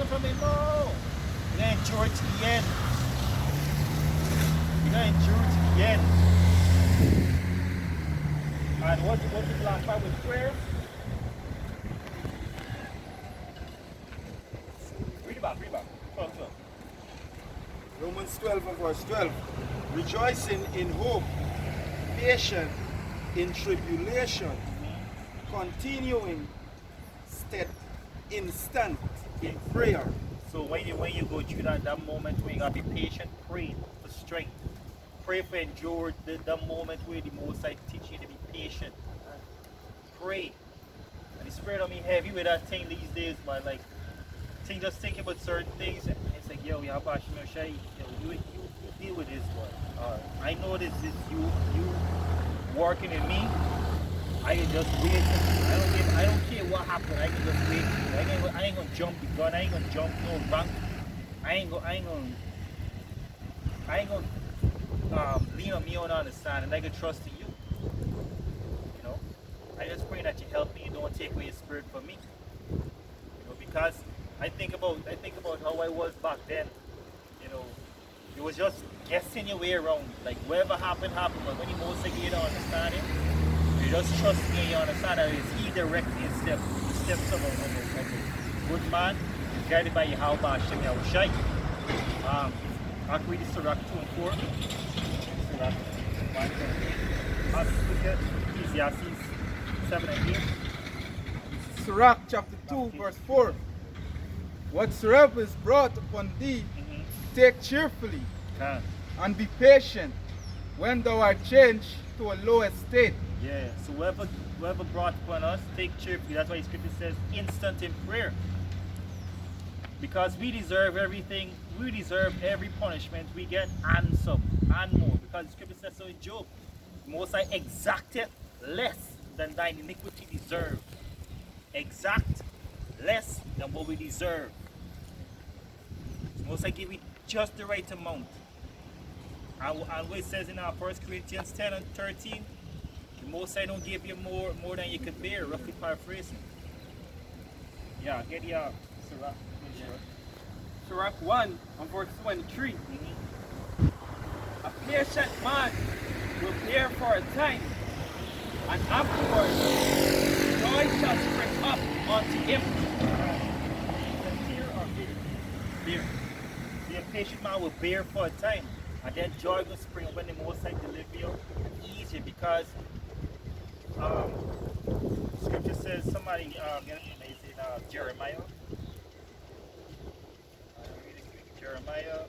from it, no. You're going to endure it to the end. You're going to endure it to the end. And what's the last part with prayer? Read it back. 12. Romans 12 and verse 12. Rejoicing in hope, patient in tribulation, continuing instant in prayer. So when you go through that moment where you gotta be patient, pray for strength. Pray for endure the moment where the Most High teach you to be patient. Pray. And the spirit on me heavy with that thing these days, man. Like just thinking about certain things, and it's like, yo, you deal with this one. I know this is you working in me. I can just wait. I don't care what happened. I can just wait. I ain't gonna jump the gun. I ain't gonna jump no bank. I ain't gonna lean on me on understand, and I can trust in you. You know, I just pray that you help me. Don't take away your spirit from me. You know, because I think about how I was back then. You know, it was just guessing your way around. Like whatever happened. But when you most like you don't understand it, you just trust me and you understand that it's He directing your steps. The steps of a good man is guided by Yahweh Hashem Yahushai. I can read this AHRAK 2 and 4. AHRAK 1 and 8. Ecclesiasticus 7 and 8. AHRAK chapter 2 verse 4. Whatsoever is brought upon thee, take cheerfully, and be patient when thou art changed to a low estate. Yeah, so whoever brought upon us, take cheerfully. That's why the scripture says instant in prayer. Because we deserve everything, we deserve every punishment we get and some and more. Because the scripture says so in Job. Most I exacted less than thine iniquity deserved. Exact less than what we deserve. Most I give you just the right amount. And what it says in 1 Corinthians 10 and 13, the Most I don't give you more than you could bear, roughly paraphrasing. Yeah, get the AHRAK 1 and verse 23. A patient man will bear for a time, and afterwards joy shall spring up unto him. Bear. The patient man will bear for a time, and then joy will spring up when the Most High deliver you easier. Because scripture says, somebody is in Jeremiah. Jeremiah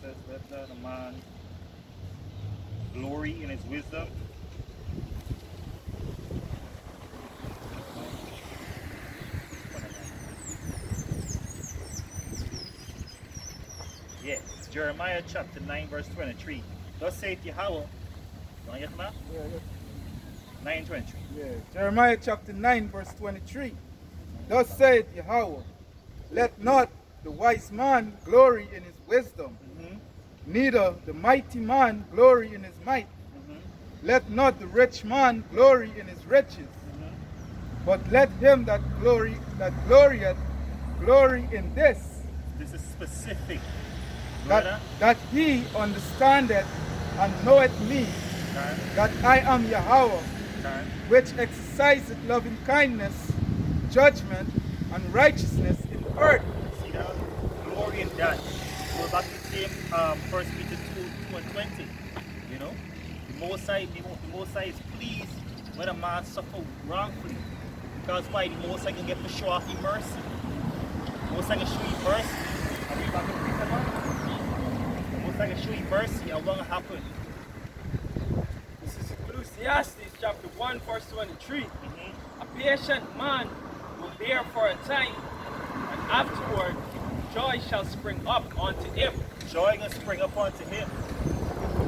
says, let the man glory in his wisdom. Yeah, Jeremiah chapter 9 verse 23. Thus saith Yahweh. You want to get the map? Yeah. 9:23. Yeah. Jeremiah chapter 9 verse 23. Thus saith Yahweh, let not the wise man glory in his wisdom, neither the mighty man glory in his might. Let not the rich man glory in his riches, but let him that glorieth glory in this. This is specific. That he understandeth and knoweth me, that I am Yahweh, which exerciseth loving kindness, judgment, and righteousness in the earth. See that? Glory in that. Go back to the same 1 Peter 2 and 20. You know? The Most High is pleased when a man suffers wrongfully. Because why? The Most High can get to show off his mercy. The Most High can show you mercy. Are we back to Peter now? The Most High can show you mercy and what will happen. This is Ecclesiasticus chapter 1 verse 23. A patient man will bear for a time, and afterward joy shall spring up unto him. Joy will spring up unto him.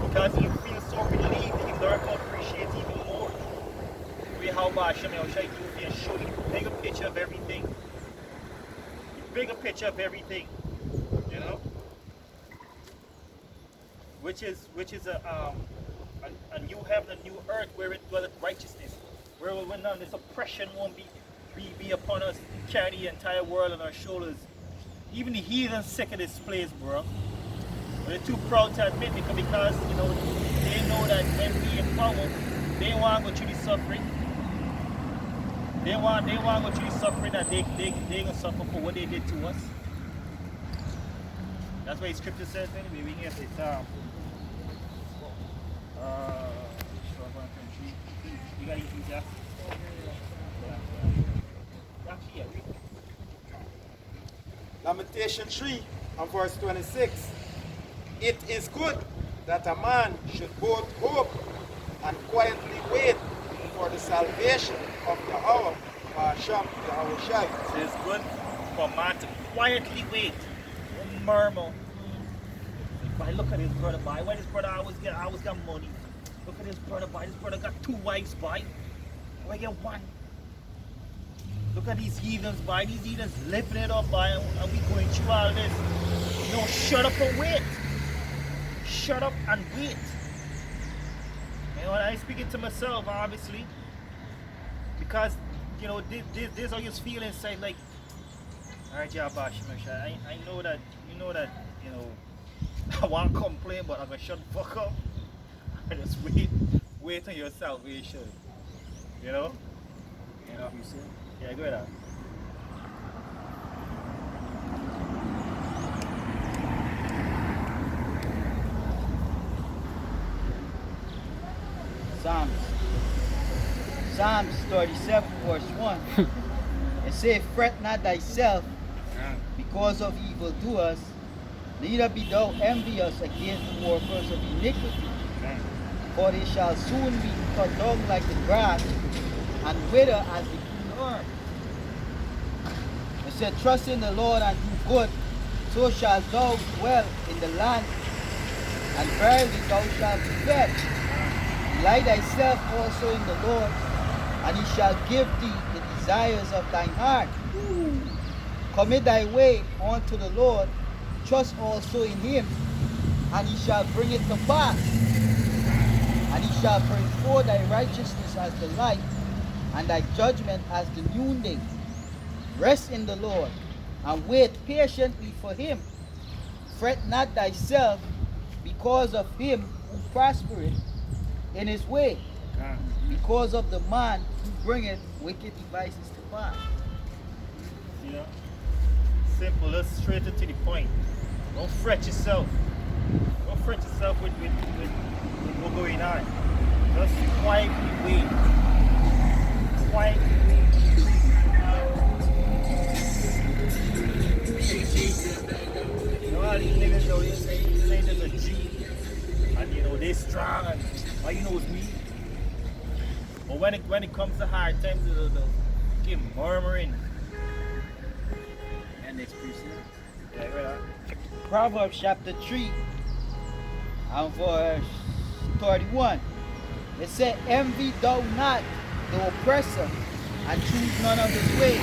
Because he feels so relieved, he learns to appreciate even more. We how Hashem Yahushai do and show you the bigger picture of everything. The bigger picture of everything. You know? Which is a new heaven, a new earth where it dwelleth righteousness. Where when none this oppression won't be be upon us, carry the entire world on our shoulders. Even the heathen sick of this place, bro. But they're too proud to admit it because you know they know that when we in power, they want to go through the suffering. They want to go through the suffering that they gonna suffer for what they did to us. That's why the scripture says anyway. We need to say you got Ecclesiasticus? Actually, yeah, read it. Lamentation 3 and verse 26. It is good that a man should both hope and quietly wait for the salvation of Yahweh, Hashem, Yahweh Shai. So it's good for a man to quietly wait, don't murmur. Boy, look at this brother, boy. Why this brother always got money? Look at this brother, boy. This brother got 2 wives, boy. Why get 1? Look at these heathens, boy. These heathens living it up, boy. And we going through all this. No, shut up and wait. Shut up and wait. You know, I'm speaking to myself, obviously. Because, you know, this how you feel inside, like, alright, yeah, Bash, I know that, you know, I want to complain, but I'm going to shut the fuck up. I just wait on your salvation. You know? You know? Yeah, go ahead. Psalms 37 verse 1. It says, fret not thyself because of evildoers, neither be thou envious against the workers of iniquity. For they shall soon be cut down like the grass, and wither as the green herb. It said, trust in the Lord and do good, so shalt thou dwell in the land, and verily thou shalt be fed. Delight thyself also in the Lord, and he shall give thee the desires of thine heart. Commit thy way unto the Lord, trust also in him, and he shall bring it to pass. And he shall bring forth thy righteousness as the light, and thy judgment as the noonday. Rest in the Lord, and wait patiently for him. Fret not thyself because of him who prospereth in his way, because of the man who bringeth wicked devices to pass. You know? Simple, let's straight to the point. Don't fret yourself. Don't fret yourself with what's going on. Just quietly wait. Quietly wait. You know how these niggas though, they say there's a G, and you know they strong, and all you know is me. But when it comes to hard times, they'll keep murmuring. And next person. Yeah, right. Proverbs chapter 3 and verse 31. It said, envy thou not the oppressor, and choose none of his ways.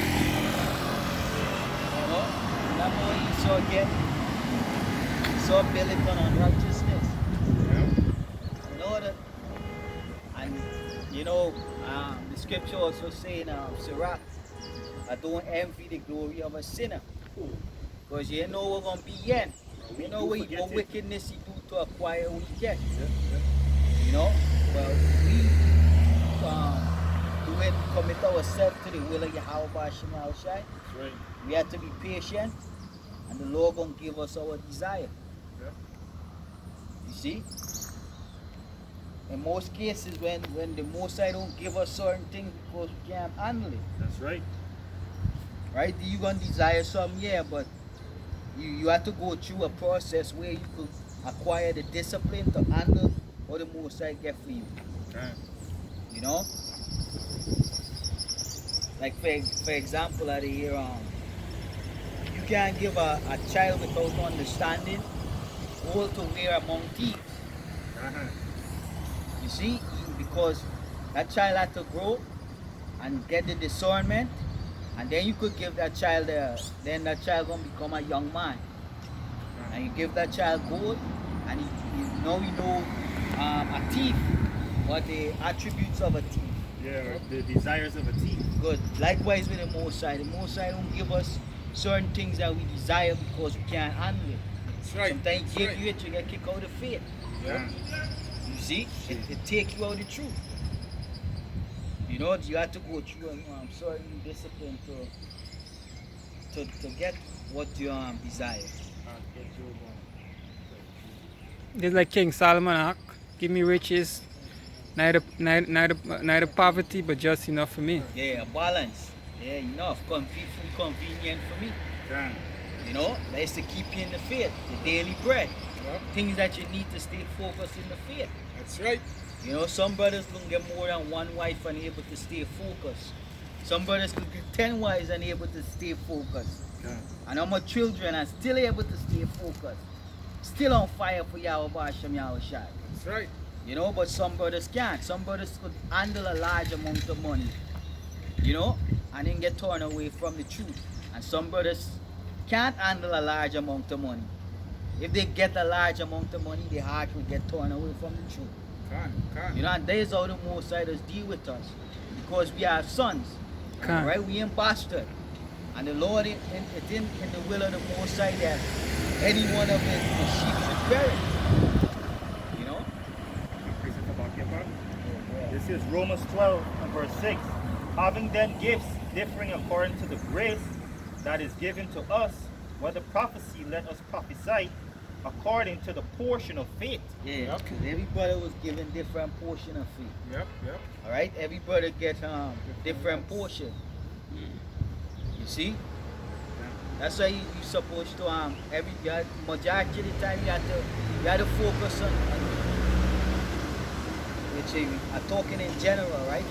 You know? Remember when you saw again? You saw build upon unrighteousness. In order, and you know, the scripture also saying, AHRAK, I don't envy the glory of a sinner. Because you know we're going to be in. You know what wickedness you do to acquire what you get. You know? Well, we do it, commit ourselves to the will of Yahweh Hashem Shai. That's right. We have to be patient, and the Lord going to give us our desire. Yeah. You see? In most cases, when the Most High don't give us certain things because we can't handle it. That's right. Right? You're going to desire something, yeah, but you have to go through a process where you could acquire the discipline to handle what the Most High get for you. Right. You know? Like for example, out here, you can't give a child without understanding gold to wear among thieves. You see? Because that child had to grow and get the discernment, and then you could give that child then that child gonna become a young man. And you give that child gold, and he know a thief, what the attributes of a thief. Yeah, the desires of a team. Good. Likewise with the Most High. The Most High don't give us certain things that we desire because we can't handle it. That's right. Sometimes That's give right. you it, you get kicked out of faith. Yeah. You see? It take you out of the truth. You know, you have to go through certain discipline to get what you desire. Just like King Solomon, AHRAK, give me riches, neither poverty, but just enough for me. Yeah, a balance. Yeah, enough. Convenient for me. Yeah. You know, that's to keep you in the faith, the daily bread. Yeah. Things that you need to stay focused in the faith. That's right. You know, some brothers can get more than one wife and able to stay focused. Some brothers could get 10 wives and able to stay focused. Yeah. And I'm a children and still able to stay focused. Still on fire for Yahweh Hashem Yahweh Shai. That's right. You know, but some brothers can't. Some brothers could handle a large amount of money, you know, and then get torn away from the truth. And some brothers can't handle a large amount of money. If they get a large amount of money, their heart will get torn away from the truth. Can. You know, and that is how the Most High does deal with us. Because we are sons, Can. right? We ain't bastard. And the Lord, it's in the will of the Most High that any one of his sheep should perish. You know? This is Romans 12 and verse 6. Having then gifts differing according to the grace that is given to us, whether prophecy, let us prophesy according to the portion of faith. Yeah, because every brother was given different portion of faith. Yep. Yep. All right, every brother get different portion. You see, that's why you supposed to majority of the time you have to focus on. Which I'm talking in general, right?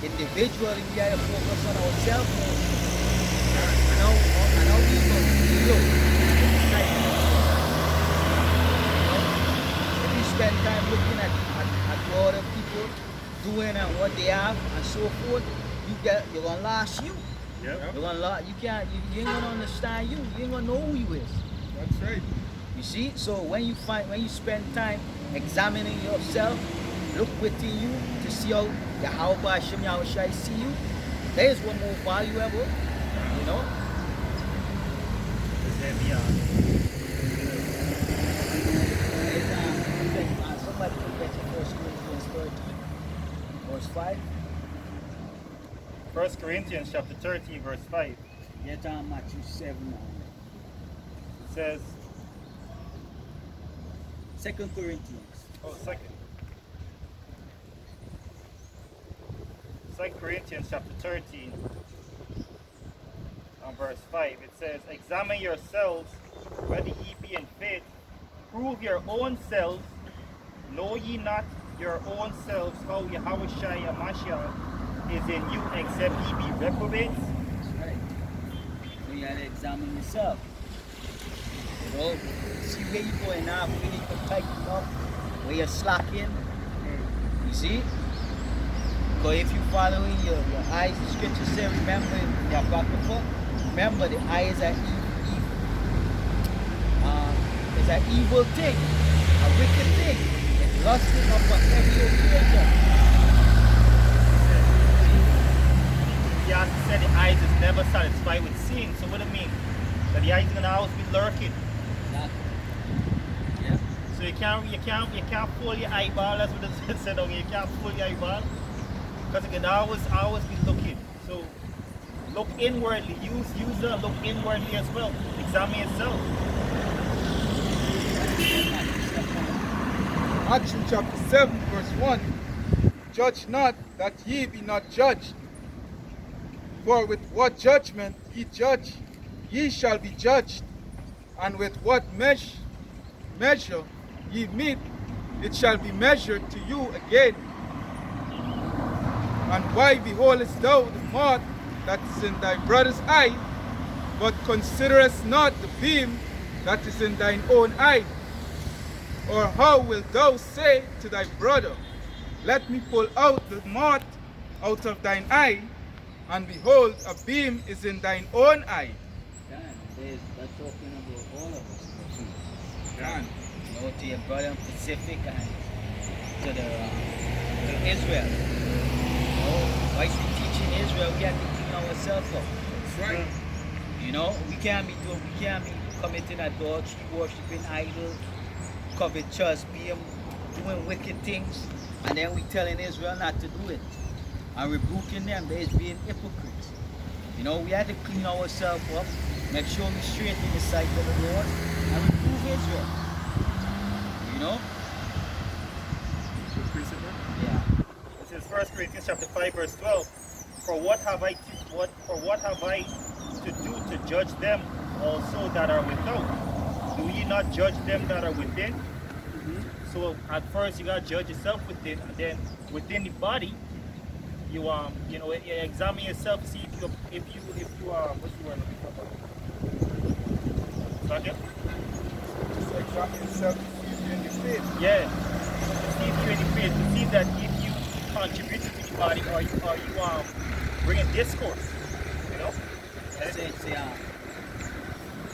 Individually, we have to focus on ourselves. I know we look. If you spend time looking at what other people doing and what they have and so forth, you're gonna last you. Yep. You're gonna you ain't gonna understand you. You ain't gonna know who you is. That's right. You see? So when you spend time examining yourself, look within you to see how Yahweh Hashem Yahweh Shai see you. That is one more valuable. You know? Somebody can get you 1 Corinthians 13, verse 5. 1 Corinthians chapter 13 verse 5. Get on Matthew 7 now. It says, 2 Corinthians. second. 2 Corinthians chapter 13 and verse 5. It says, examine yourselves whether ye be in faith. Prove your own selves. Know ye not your own selves how Yahweh Shai Mashiach is in you, except ye be reprobates? That's right. So you have to examine yourself. You know, see where you're going now, where you need to tighten up, where you're slacking. You see? Because if you're following your eyes, the scripture says, remember the Apocrypha, remember the eyes are evil. It's an evil thing, a wicked thing. It's lusting upon every occasion. Yeah, said the eyes is never satisfied with seeing. So what do you mean? That the eyes is gonna always be lurking. Exactly. Yeah. So you can't fool your eyeball. That's what it said on you can't fool your eyeball. Because it can always be looking. So look inwardly. Use the look inwardly as well. Examine yourself. Matthew chapter 7 verse 1. Judge not that ye be not judged. For with what judgment ye judge, ye shall be judged. And with what measure ye meet, it shall be measured to you again. And why beholdest thou the mote that is in thy brother's eye, but considerest not the beam that is in thine own eye? Or how wilt thou say to thy brother, let me pull out the mote out of thine eye, and behold, a beam is in thine own eye? That's talking about all of us. Done. You know, to your brother in Pacific and to Israel. You know, While we teaching Israel, we have to clean ourselves up. That's right. You know, we can't be committing adultery, worshiping idols, covetous, doing wicked things, and then we telling Israel not to do it. And rebuking them, they're being hypocrites. You know, we have to clean ourselves up, make sure we straight in the sight of the Lord, and reprove Israel. You know? Yeah. This is 1 Corinthians chapter 5, verse 12. For what have I to do to judge them also that are without? Do ye not judge them that are within? So at first you gotta judge yourself within, and then within the body, you you examine yourself, see if you what's the word I'm looking for? Okay? Just examine yourself to see if you're in the faith. Yeah. To see if you're in the faith, to see that if you contribute to the body, or you bringing discourse, you know? Say,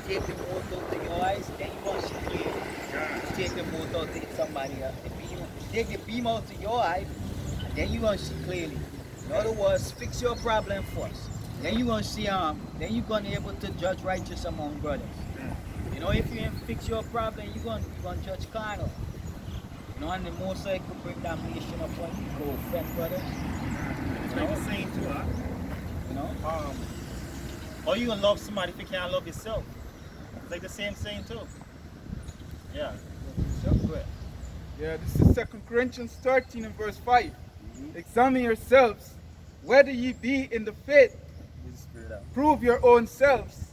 take the mote out of your eyes, then you want to see clear. Take the mote out of somebody else. Take the beam out of your eye, and then you want to see clearly. In other words, fix your problem first. Then you want to see, then you're going to be able to judge righteous among brothers. You know, if you ain't fix your problem, you're going to judge carnal. You know, and the most I could bring damnation upon you, go offend brothers. It's like the saying too, huh? You know? How you gonna love somebody if you can't love yourself? It's like the same saying too. Yeah. Yeah, this is 2 Corinthians 13 and verse 5. Examine yourselves, whether ye be in the faith. Prove your own selves.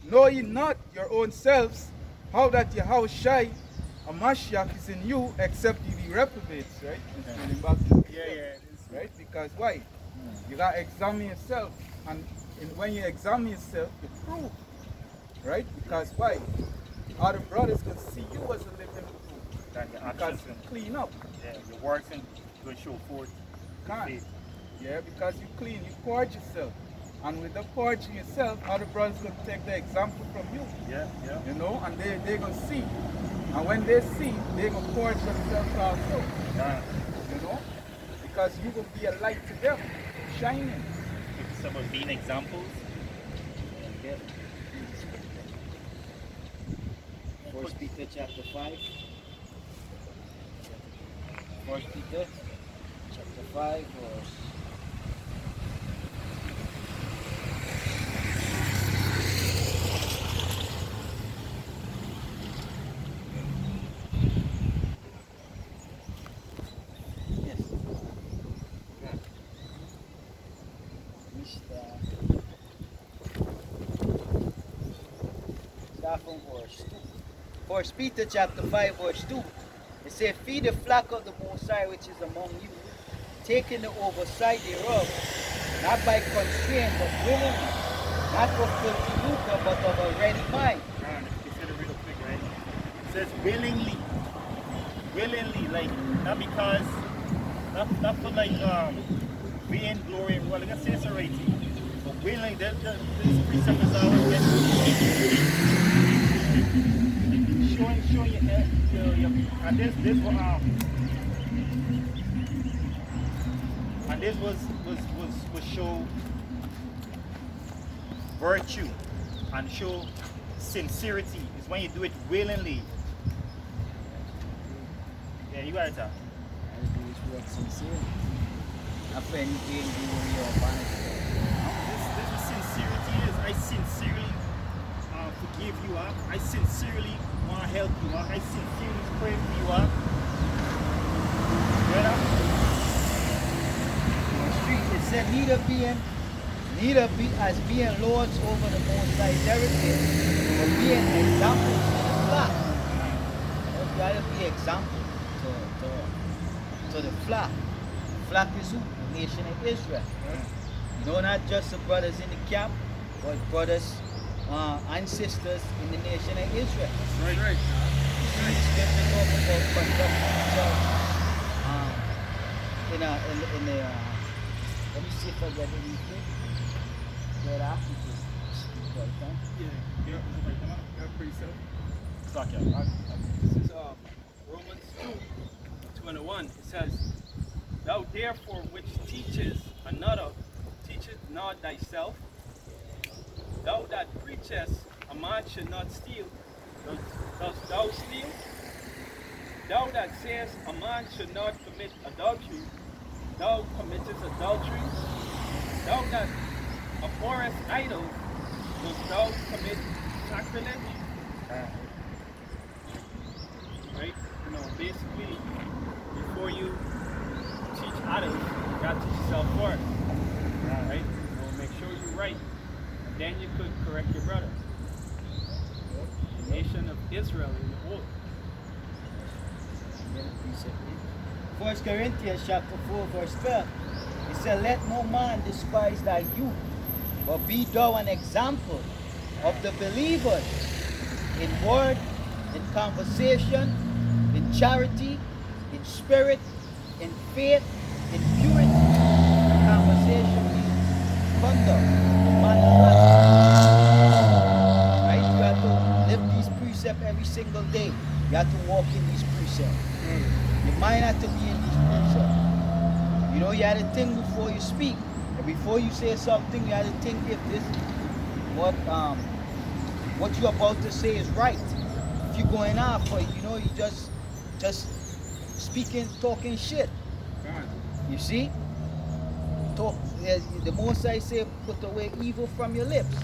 Know ye not your own selves, how that Yahushua Mashiach is in you, except ye be reprobates, right? Yeah, it is. Right? Because why? You gotta examine yourself, and when you examine yourself, you prove, right? Because why? Other brothers can see you as a living proof. That your Because actions you clean up. and your works and will show forth Can't. faith. Yeah, because you clean, you purge yourself. And with the purging yourself, other brothers can take the example from you. Yeah. You know, and they're going to see. And when they see, they're going to purge themselves also. Yeah. You know? Because you will be a light to them, shining. Some of being examples. Okay. 1 Peter chapter 5. 1 Peter chapter 5 verse. Yes. Start from verse 2. 1 Peter chapter 5 verse 2. It says, feed the flock of the Most High which is among you, taking the oversight thereof, not by constraint, but willingly, not for filthy lucre, but of a ready mind. Consider real quick, right? It says willingly. Willingly, like not because not for like being glory and well, like I say it's alright. But willingly, this precept is always showing your head, and this was show virtue and show sincerity. Is when you do it willingly. Yeah, you got it, Tom. I do his work sincerely. Not for any gain, glory, or vanity. This is sincerity. Is I sincerely forgive you. I sincerely want to help you. I sincerely pray for you. It said neither be as being lords over the Most High heritage, but being examples to the flock. You gotta be example to the flock. Flock is who? The nation of Israel. You know, not just the brothers in the camp, but brothers and sisters in the nation of Israel. Right. Scripture talk about conducting themselves in the let me see if I get anything. Get out. Yeah, pretty simple. This is Romans 2:21. It says, thou therefore which teachest another, teacheth not thyself. Thou that preachest a man should not steal, dost thou steal? Thou that sayest a man should not commit adultery, thou committest adultery. Thou that abhorrest idols, dost thou commit sacrilege? Right? You know, basically, before you teach others, you got to teach yourself first. Right? You know, make sure you're right. And then you could correct your brother. The nation of Israel in the old. 1 Corinthians chapter 4 verse 12. It said, let no man despise thy youth, but be thou an example of the believers in word, in conversation, in charity, in spirit, in faith, in purity. Conversation means conduct, manner of life. Right? You have to live these precepts every single day. You have to walk in these precepts. Your mind has to be in these precepts. You know, you have to think before you speak. And before you say something, you have to think if this what you're about to say is right. If you're going off, or you know, you just speaking, talking shit. You see? Talk. The most I say, put away evil from your lips.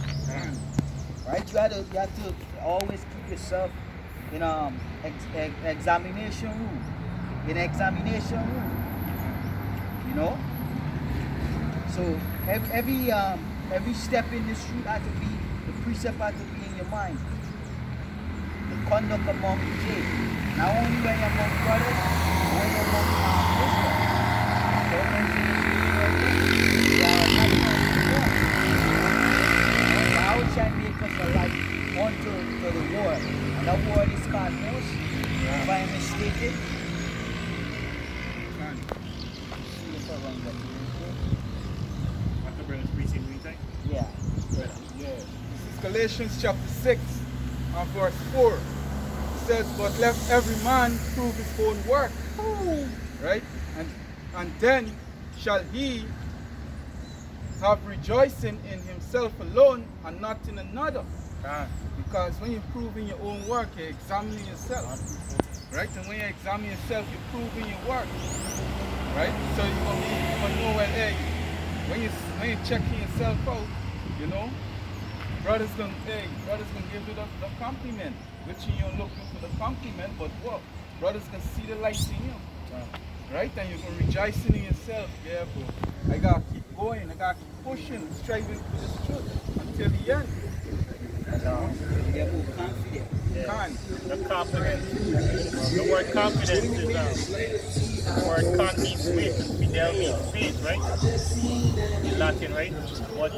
Right? You have to always keep yourself in examination room. In examination room. You know? So every step in this truth has to be, the precept has to be in your mind. The conduct among the church. Not only when you're among brothers, but when you're among Israel. Don't mention this how shall make us a light unto the word. And that word is cosmos, if I am mistaken. Yeah. This is Galatians chapter 6 and verse 4. It says, but let every man prove his own work. Right? And then shall he have rejoicing in himself alone and not in another. Because when you're proving your own work, you're examining yourself. Right? And when you examine yourself, you're proving your work. Right? So you're going to know where, hey, when you're checking yourself out, you know, brothers gonna give you the compliment, which you're looking for the compliment, but what? Brothers can see the light in you. Right? And you're gonna rejoice in yourself. Yeah, bro. I gotta keep going, I gotta keep pushing, striving for this truth until the end. Get more confident. The confidence. The word confidence is the word con means faith and fidel means faith, right? In Latin, right? But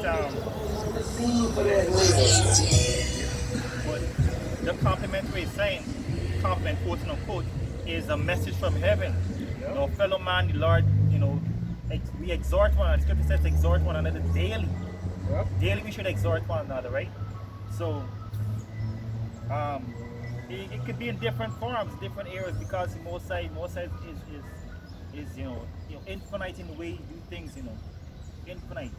the complimentary sign, compliment, quote unquote, is a message from heaven. You know, fellow man, the Lord, you know, we exhort one another. The scripture says exhort one another daily. Daily we should exhort one another, right? So it could be in different forms, different areas, because the Most High is you know infinite in the way you do things, you know, infinite.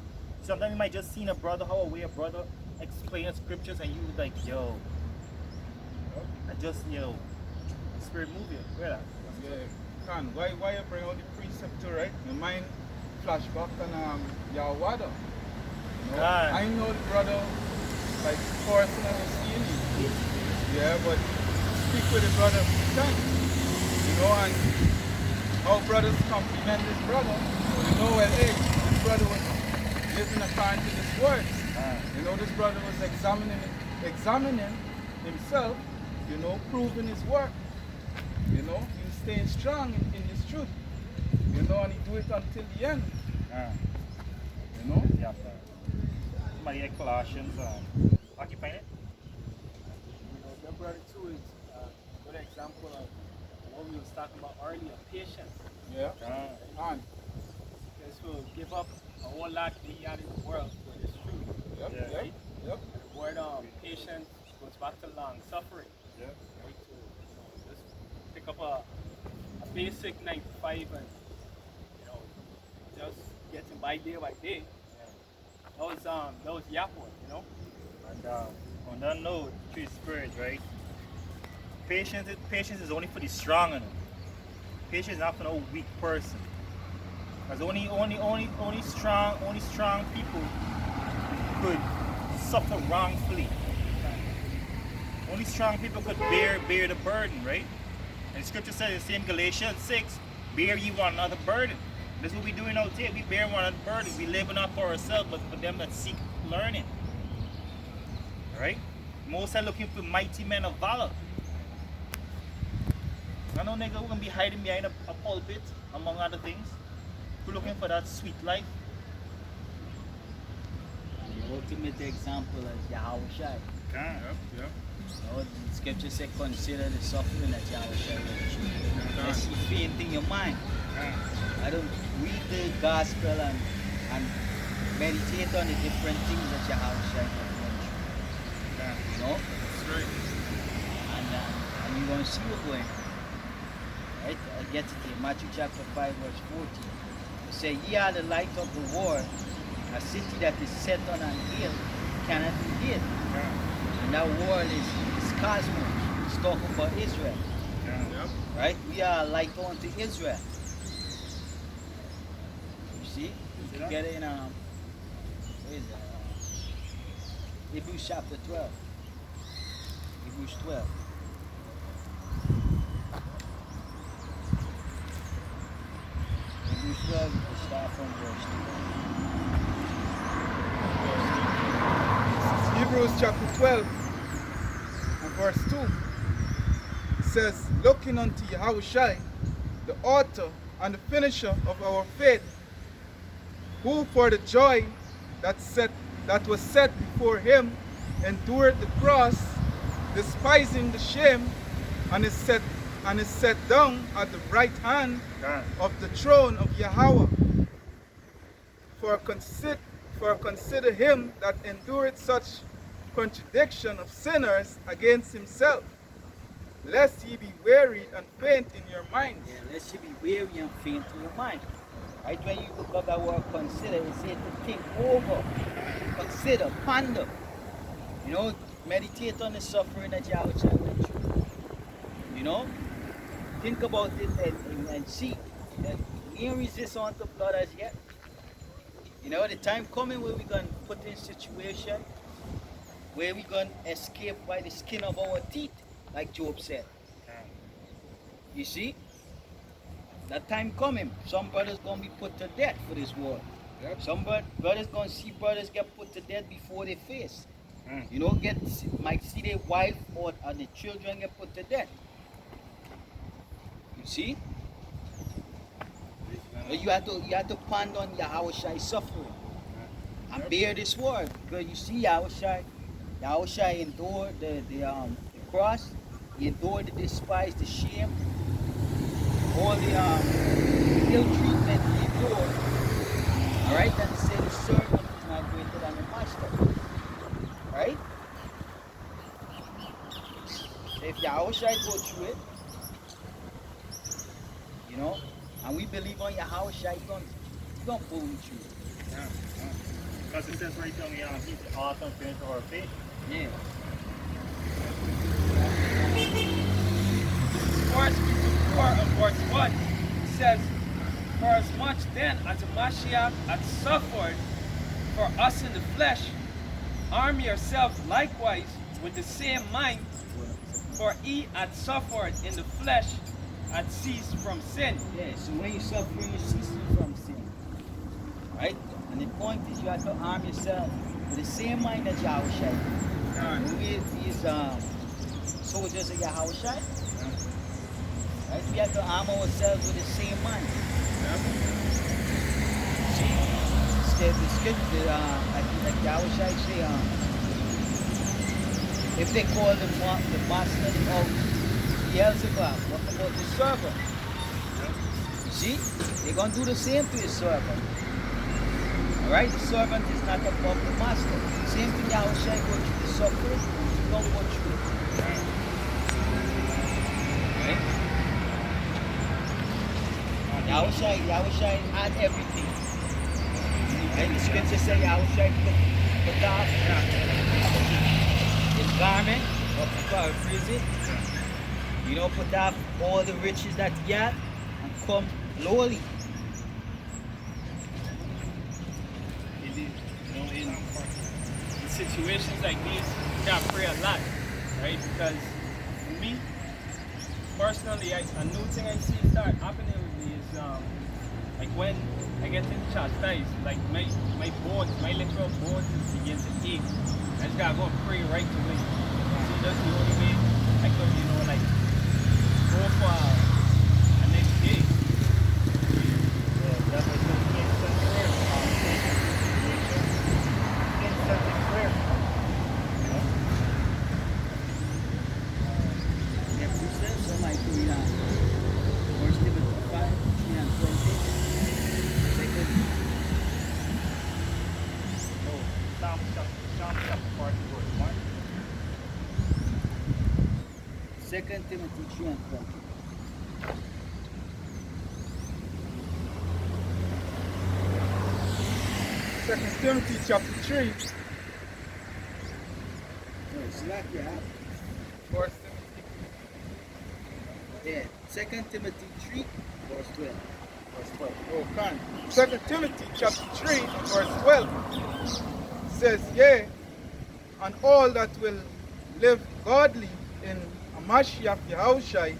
Sometimes you might just see a brother, how a way a brother explain the scriptures, and you like, yo, I just, you know, the spirit move you. Yeah. Why you bring out the preceptor, right? Your mind flashback on Yahwada. You know? I know the brother, like, personally seeing you. Yeah, but speak with the brother done. You know, and how brothers compliment this brother. You know, well, hey, this brother was living according to this word. You know, this brother was examining himself, you know, proving his work. You know, he was staying strong in his truth. You know, and he do it until the end. You know? Yeah. Somebody at Colossians, occupying it. Your brother too is a good example of what we was talking about earlier, patience. Yeah. Because we'll give up a whole lot we had in the world for this truth. Right? Yep. And the word patience goes back to long suffering. Yeah. Right? So, you know, just pick up a basic 9 to 5 and, you know, just getting by day by day. That was Yahweh, you know. And on that note, through His Spirit, right? Patience is only for the strong, you know. Patience is not for no weak person. Because only strong people could suffer wrongfully. Only strong people could bear the burden, right? And the scripture says, it's in Galatians 6, bear ye one another burden. This is what we're doing out here. We bear one another burden. We labor not for ourselves, but for them that seek learning. Right? Most are looking for mighty men of valor. I know nigga who gonna be hiding behind a pulpit, among other things. We're looking for that sweet life. The ultimate example is Yahushua. Yep. You know, the scripture said, consider the suffering that Yahushua went through. Let's see faint in your mind. I don't read the gospel and meditate on the different things that Yahushua went through. You know? That's right. And you're going to see what's going on. Right? I get it here. Matthew chapter 5, verse 14. It says, ye are the light of the world. A city that is set on an hill cannot be hid. And that world is cosmos. It's talking about Israel. Yep. Right? We are a light unto Israel. You see? You can get it in where is it? Hebrews chapter 12. Hebrews 12. Hebrews 12, we start from verse 2. Hebrews chapter 12 and verse 2. It says, looking unto Yahushua, the author and the finisher of our faith, who for the joy that was set before him endured the cross, despising the shame, and is set down at the right hand of the throne of Yahweh. For consider him that endured such contradiction of sinners against himself, lest ye be wearied and faint in your minds. Yeah, lest ye be weary and faint in your mind. Right, when you look up that word consider, it says to think over, consider, ponder. You know, meditate on the suffering that Yahushua went through. You know, think about it and see that we ain't resist unto blood as yet. You know, the time coming where we're going to put in situation where we're going to escape by the skin of our teeth, like Job said. You see? That time coming, some brothers going to be put to death for this war. Yep. Some brothers going to see brothers get put to death before their face. You know, might see their wife or the children get put to death. You see? But you have to ponder on Yahushua's suffering and bear this word, because you see Yahushua endured the cross, he endured the despise, the shame, all the ill treatment he endured. Alright, and it said the servant is not greater than the master. Right? So if Yahushua go through it, you know, and we believe on Yahushua, he's gonna pull me through it. Because it says right down here, he's the author and finisher of our faith. Yeah. Verse 4 of verse 1 says, for as much then as the Mashiach hath suffered for us in the flesh, arm yourselves likewise with the same mind, for he hath suffered in the flesh, hath ceased from sin. Yeah, so when you suffer, you cease from sin. Right? And the point is you have to arm yourself with the same mind that Yahushua. These soldiers of Yahushua. Right? We have to arm ourselves with the same mind. See, the scripture, I think like Yahushua say, if they call the master of the house Beelzebub, what about the servant? You see, they're going to do the same to the servant. Alright, the servant is not above the master. Same thing Yahushua go through the suffering, he's going to go through it. Right? Yahushua had everything. Right? The scripture say, Yahushua put off his garment, or to paraphrase it. You know, put off all the riches that he had and come lowly. You know, in situations like these, you gotta pray a lot, right? Because for me, personally, a new thing I see start happening with me is like when I get in chastised, like my bones, my literal bones begin to ache. I just gotta go and pray right away. See, that's the only way I could, you know, like go for a next day. Yeah, that's what you instant prayer. Instant prayer. Yeah, who says so? Like, we are 1 Timothy 5, 3 and 20. Second, Oh, Psalm chapter 40, verse 1. 2 Timothy 3 and 20. Second Timothy chapter 3, No, it's like, yeah. verse Yeah, 2 Timothy 3, verse 12. verse 12. Oh, can. 2 Timothy chapter 3, verse 12 says, yea, and all that will live godly in a Mashiach Yahushai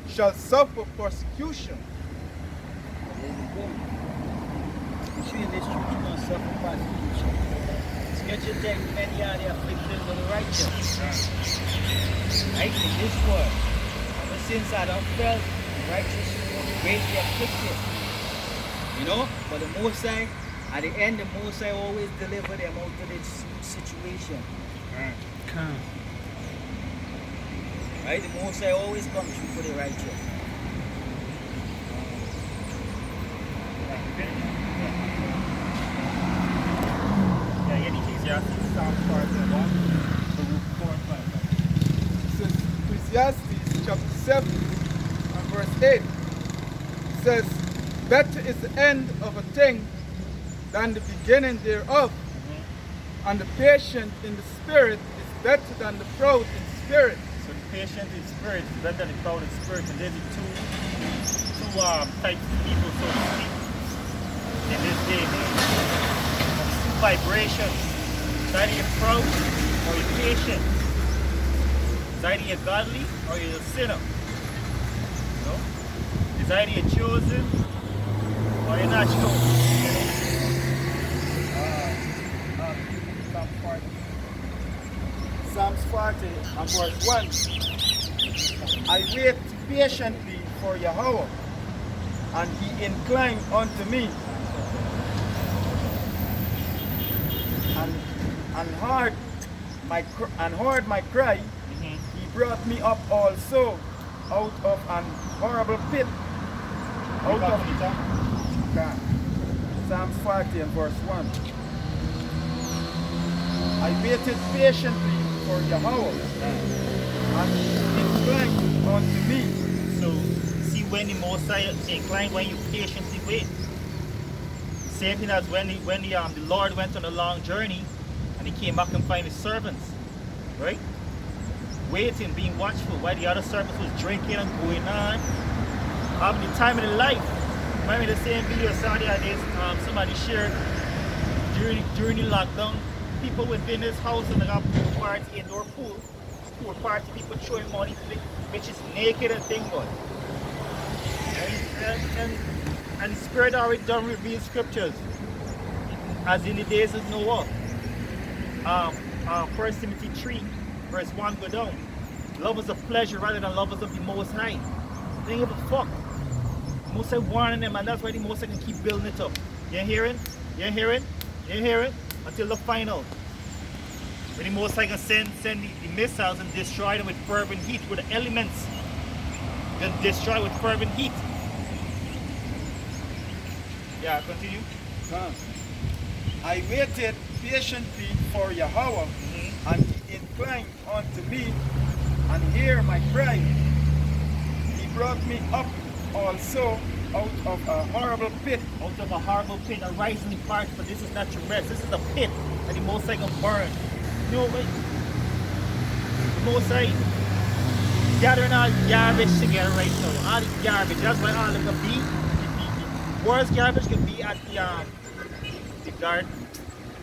shall suffer persecution. There you go. You see in this truth, you're going to suffer persecution. Scripture tells many are the afflictions of the righteous. Right? In this world. Ever since Adam fell, the righteous was greatly afflicted. You know? But the Most High, at the end, the Most High always deliver them out of this situation. Come. Right? The Most High always comes through for the righteous. Yeah, any Ecclesiasticus, Psalm 41, Baruch 4 and 5. It says Ecclesiastes chapter 7 and verse 8 says, better is the end of a thing than the beginning thereof, and the patient in the spirit is better than the proud in spirit. So the patient in spirit is better than the proud in spirit, and there's two types of people, so to speak, in this day and age. Two vibrations. It's either you're proud or you're patient. It's either you're godly or you're a sinner. You know? It's either you're chosen or you're not chosen. Psalm 40. Psalms 40 and verse 1. I wait patiently for Yahweh, and he inclined unto me, and heard my cry. He brought me up also out of an horrible pit. Out of Psalms 40 and verse 1. I waited patiently for Yahweh, and he inclined unto me. So, see, when the Most High inclined, when you patiently wait. Same thing as when the Lord went on a long journey and he came back and found his servants, right? Waiting, being watchful, while the other servants was drinking and going on, having the time of their life. Remember the same video Saturday days, somebody shared during the lockdown, people within this house and they got pool party, indoor pool party, people throwing money, which is naked and thing, but. And the Spirit already done reveal scriptures, as in the days of Noah. 1 Timothy 3, verse 1 go down. Lovers of pleasure rather than lovers of the Most High. They don't give a fuck. The Most High warning them, and that's why the Most High can keep building it up. You hearing? You hearing? You hearing? Until the final. When the Most High can send the missiles and destroy them with fervent heat, with the elements. Then destroy with fervent heat. Yeah, continue. I waited patiently for Yahweh, and he inclined unto me, and hear my cry. He brought me up also out of a horrible pit. Out of a horrible pit, a rising fire, but this is not your rest. This is a pit, and the Most High gonna burn. You know what? The Most High gathering all garbage together right now. All the garbage. That's why all of them can be. The worst garbage can be at the garden.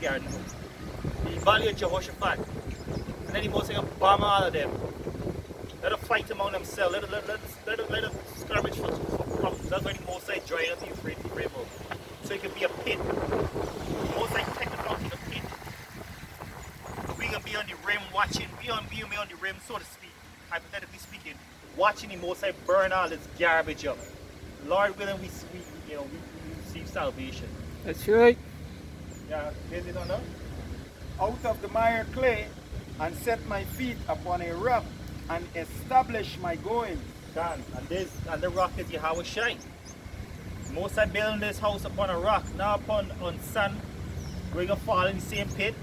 The valley of Jehoshaphat. And then the Most High gonna bomb all of them. Let them fight among themselves. Let them skirmish for problems. That's why the Most High drying up the Euphrates River. So it can be a pit. The Most High take us out to the pit. So we gonna be on the rim watching. We on the rim, so to speak, hypothetically speaking, watching the Most High burn all this garbage up. Lord willing, we receive salvation. That's right. Yeah, is it or not? Out of the mire clay, and set my feet upon a rock, and establish my going. Done. And the rock is Yahweh Shai. Most High building this house upon a rock, not upon sand. We're gonna fall in the same pit,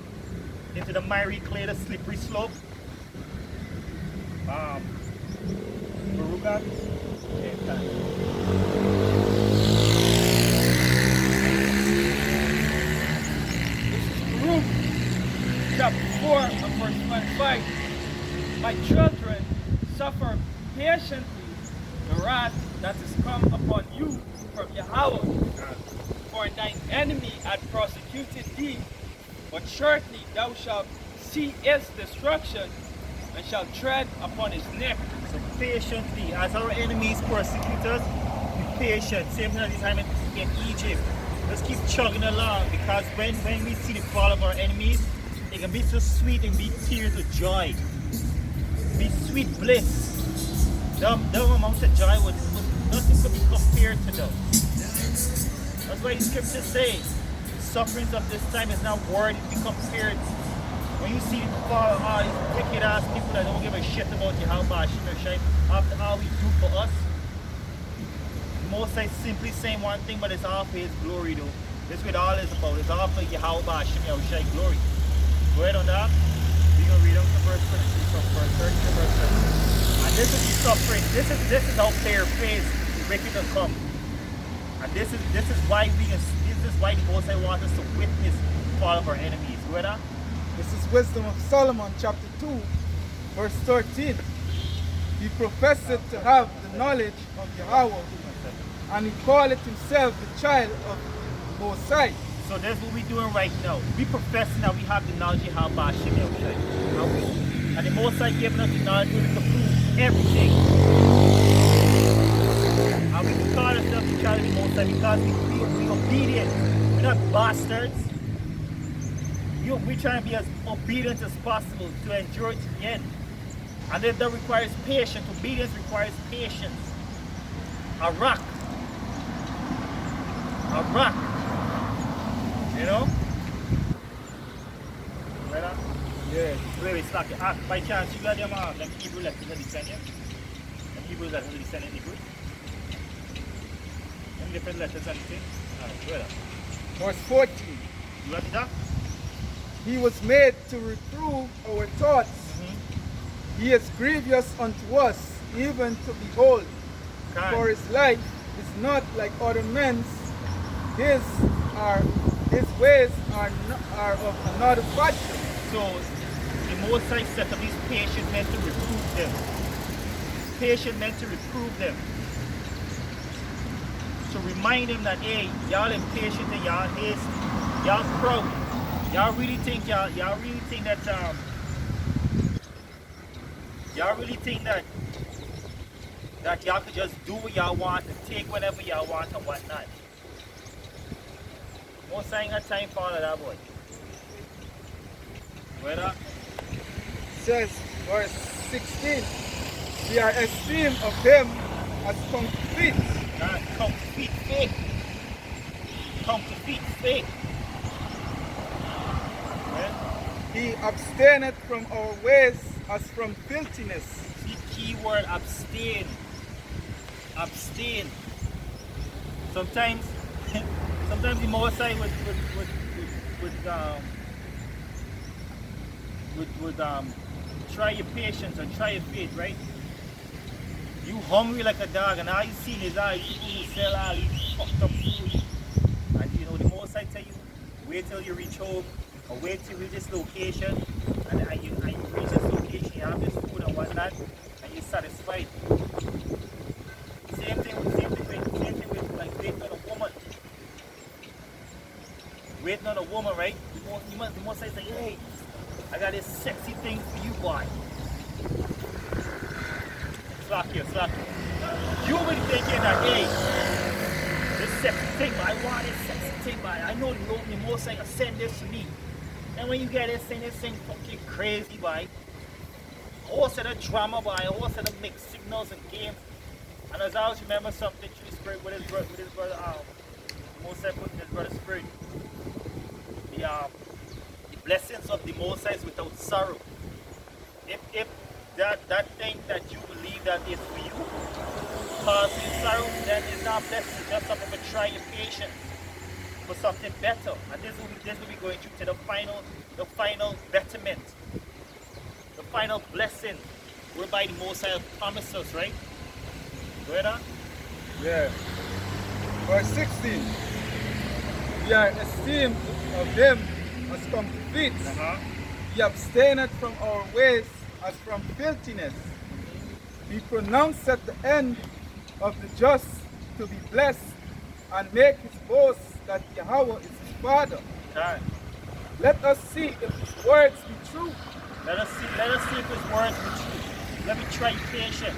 into the miry clay, the slippery slope. Baruch. Okay, done. Luke chapter 4 and verse 25. My children, suffer patiently the wrath that is come upon you from Yahweh. For thine enemy had persecuted thee, but shortly thou shalt see his destruction, and shalt tread upon his neck. So patiently, as our enemies persecute us, be patient. Same thing as the time in Egypt. Let's keep chugging along, because when we see the fall of our enemies, it can be so sweet and be tears of joy. Be sweet bliss. The amount of joy would nothing could be compared to them. That's why the scriptures say the sufferings of this time is not worthy to be compared. When you see the fall of all these wicked ass people that don't give a shit about Yahweh after all we do for us, Most High simply saying one thing, but it's all for his glory though. That's what all is about. It's all for Yahweh Shai glory. Go ahead on that. We're gonna read on from verse 22, from verse 30 to verse 30. And this is the suffering. This is how their face the wicked will come. And this is why the Most High wants us to witness the fall of our enemies. Go ahead on. This is Wisdom of Solomon, chapter 2, verse 13. He professed to have the knowledge of Yahweh, and he called himself the child of Most High. So that's what we're doing right now. We professing that we have the knowledge of Yahweh Shai. And the Most High giving us the knowledge we can prove everything. And we can call ourselves the child of the Most High because we're obedient. We're not bastards. We're trying to be as obedient as possible to endure it to the end. And that requires patience. Obedience requires patience. AHRAK. You know? Right on? Yeah. Wait, it's like by chance you got them Hebrew letters that he sent you? Them Hebrew letters that he sent in Hebrew? Them different letters and things? Alright, go ahead. Verse 14. You got it down? He was made to reprove our thoughts. He is grievous unto us, even to behold. For his life is not like other men's. His ways are of another fashion. So the Most High set up these patient men to reprove them. Patient men to reprove them. To remind them that, hey, y'all impatient and y'all proud. Y'all really think that y'all could just do what y'all want and take whatever y'all want and whatnot. Most High ain't got time for all of that, boy. Where up? Says, verse 16, we are esteemed of him as complete. Complete faith. Complete faith. He abstaineth from our ways as from filthiness. See, keyword abstain. Abstain. Sometimes the Most High would try your patience and try your faith, right? You hungry like a dog, and all you see is all these people who sell all these fucked up food. And you know, the most I tell you, wait till you reach home, or wait till you reach this location, and you reach this location, you have this food and whatnot, and you're satisfied. Same thing with like waiting on a woman. Waiting on a woman, right? The most I say, hey, I got this sexy thing for you, boy. Slack here. You will be thinking that, hey, this sexy thing, I want this sexy thing, I know the most I can send this to me. And when you get this thing fucking crazy, boy. Whole set of drama, boy, a whole set of mixed signals and games. And as I always remember something through the spirit with his brother, Most I put in his brother's spirit. The blessings of the Most High is without sorrow. If that thing that you believe that is for you causes you sorrow, then it's not blessing. It's just something to try your patience for something better. And this will be going through to the final betterment, the final blessing, whereby the Most High promised us, right? Go ahead on. Yeah. Verse 16. We are esteemed of them as come to feet. He abstaineth from our ways as from filthiness. He pronounced at the end of the just to be blessed, and make his boast that Yahweh is his Father. Right. Let us see if his words be true. Let us see if his words be true. Let me try patience.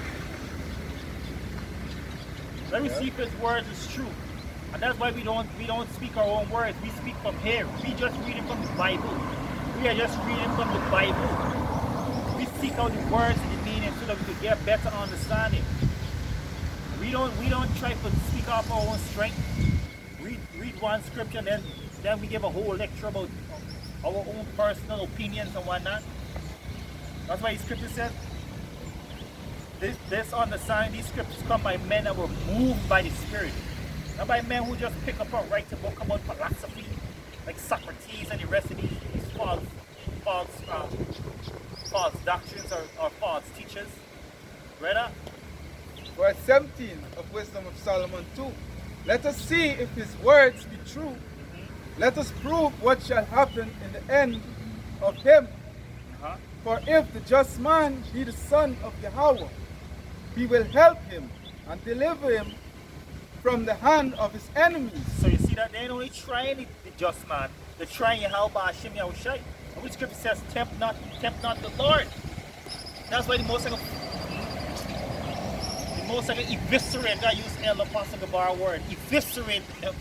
Let me see if his words is true. And that's why we don't speak our own words. We speak from here. We just reading from the Bible. We are just reading from the Bible. We seek out the words and the meaning so that we can get better understanding. We don't try to speak off our own strength. Read one scripture and then we give a whole lecture about our own personal opinions and whatnot. That's why the scripture says this understanding, these scriptures come by men that were moved by the Spirit. Not by men who just pick up and write a book about philosophy, like Socrates and the rest of these false doctrines or false teachers. Brother? Verse 17 of Wisdom of Solomon 2. Let us see if his words be true. Let us prove what shall happen in the end of him. For if the just man be the son of Yahweh, he will help him and deliver him from the hand of his enemies. So you see that they ain't only trying the just man, they're trying Yahweh Hashem Yahushai. And which scripture says, tempt not the Lord. That's why the most like eviscerate, I use El Apostle Gabar word, eviscerate them.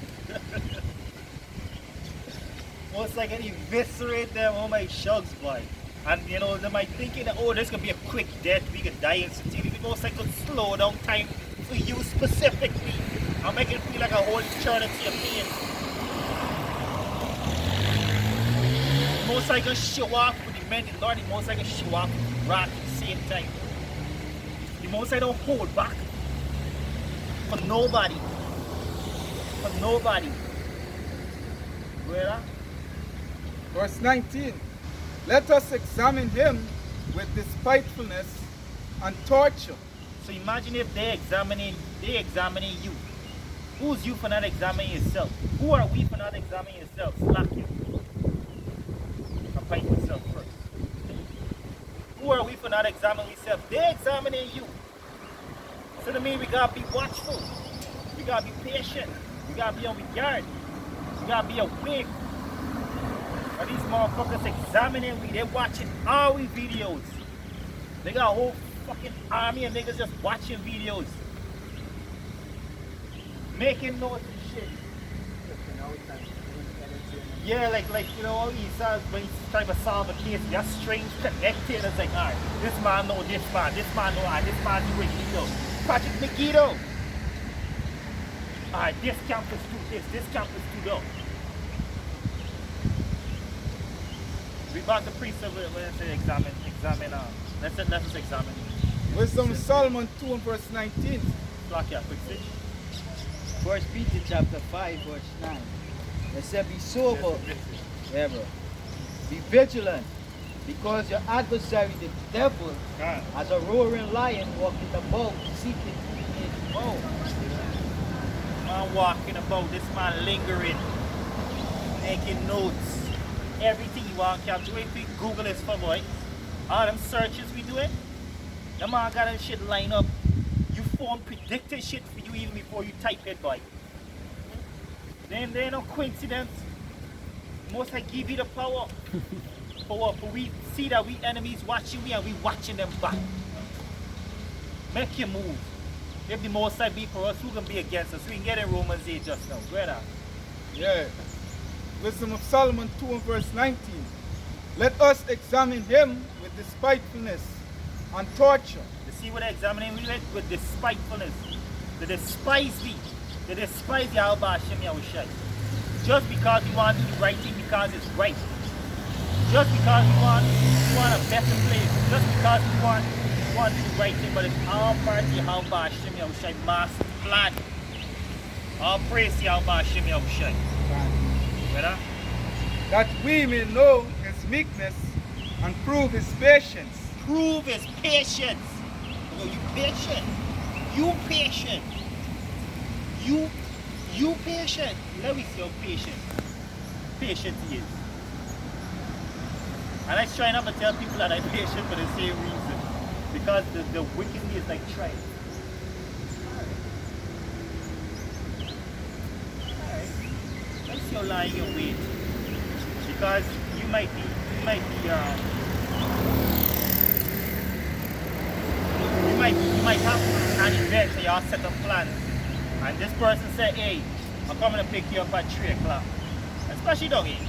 Most like eviscerate them, oh my shugs, boy. And you know, they might thinking that, oh, this could be a quick death, we could die instantaneously. Most like could slow down time for you specifically. I'll make it feel like a whole eternity of pain. Most I can show off with the men, the Lord, the most I can show off with wrath at the same time. The most I don't hold back for nobody. For nobody. Where? Verse 19. Let us examine him with despitefulness and torture. So imagine if they examining you. Who's you for not examining yourself? Who are we for not examining yourself? Slack you. Fight yourself first. Who are we for not examining yourself? They're examining you. So that means we gotta be watchful. We gotta be patient. We gotta be on the guard. We gotta be awake. And these motherfuckers examining me, they're watching all we videos. They got a whole fucking army of niggas just watching videos. Making notes and shit. Yeah, like you know, he says when he's trying to solve a case, you're strange connected. It's like, alright, this man know this man know this man do Megiddo. Project Megiddo. Alright, this campus do this campus do that. We got the precept when I say examine. Let's just examine. Wisdom of Solomon 2 and verse 19. Block here, quick switch. 1 Peter chapter 5, verse 9. It said, be sober. Yeah, bro. Be vigilant. Because your adversary, the devil, God. as a roaring lion, walking about, seeking whom he may devour. Man walking about, this man lingering, making notes. Everything you want to capture. If you Google this for boy, all them searches we doing, the man got them shit lined up. You form predicted shit for you even before you type it, boy. Then there ain't no coincidence. Most I give you the power. For what? For we see that we enemies watching we and we watching them back. Make your move. If the most I be for us, who can be against us? We can get in Romans 8 just now. Go ahead. Yeah. Wisdom of Solomon 2 and verse 19. Let us examine him with despitefulness and torture. You see what they're examining we with despitefulness. They despise thee. They despise the Al-Bashim Yahushai. Just because you want to do the right thing because it's right. Just because you want a better place. Just because you want to do the right thing, but it's all part of the Al-Bashim Yahushai master plan. All praise the Al-Bashim Yahushai. Better? That we may know his meekness and prove his patience. Prove his patience. Oh, you patient. You patient. You patient. Let me see how patient. Patient he is. And I try not to tell people that I'm patient for the same reason. Because the wickedness is like trying. Alright. Let's see how lying your wait. Because you might have an event and you all set up plans. And this person said, hey, I'm coming to pick you up at 3 o'clock. Especially down here.